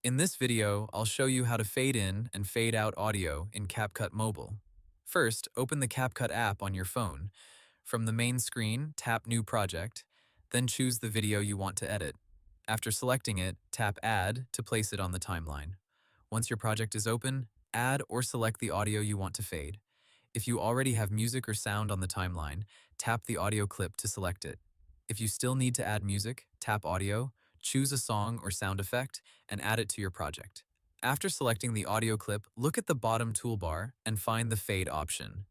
In this video, I'll show you how to fade in and fade out audio in CapCut Mobile. First, open the CapCut app on your phone. From the main screen, tap New Project, then choose the video you want to edit. After selecting it, tap Add to place it on the timeline. Once your project is open, add or select the audio you want to fade. If you already have music or sound on the timeline, tap the audio clip to select it. If you still need to add music, tap Audio, choose a song or sound effect, and add it to your project. After selecting the audio clip, look at the bottom toolbar and find the Fade option.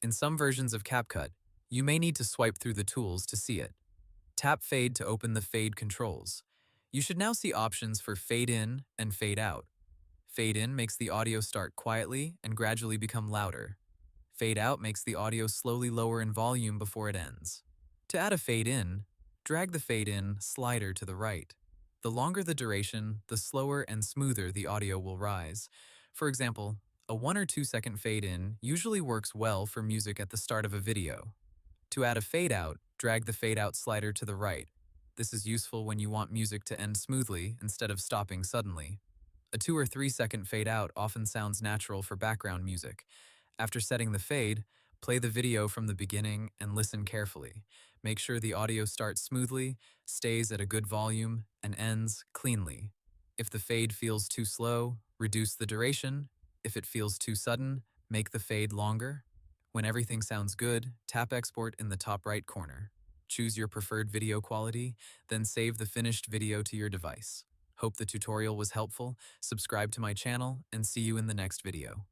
In some versions of CapCut, you may need to swipe through the tools to see it. Tap Fade to open the Fade controls. You should now see options for Fade in and Fade out. Fade in makes the audio start quietly and gradually become louder. Fade out makes the audio slowly lower in volume before it ends. To add a fade in, drag the fade in slider to the right. The longer the duration, the slower and smoother the audio will rise. For example, a 1 or 2 second fade in usually works well for music at the start of a video. To add a fade out, drag the fade out slider to the right. This is useful when you want music to end smoothly instead of stopping suddenly. A 2 or 3 second fade out often sounds natural for background music. After setting the fade, play the video from the beginning and listen carefully. Make sure the audio starts smoothly, stays at a good volume, and ends cleanly. If the fade feels too slow, reduce the duration. If it feels too sudden, make the fade longer. When everything sounds good, tap Export in the top right corner. Choose your preferred video quality, then save the finished video to your device. Hope the tutorial was helpful. Subscribe to my channel and see you in the next video.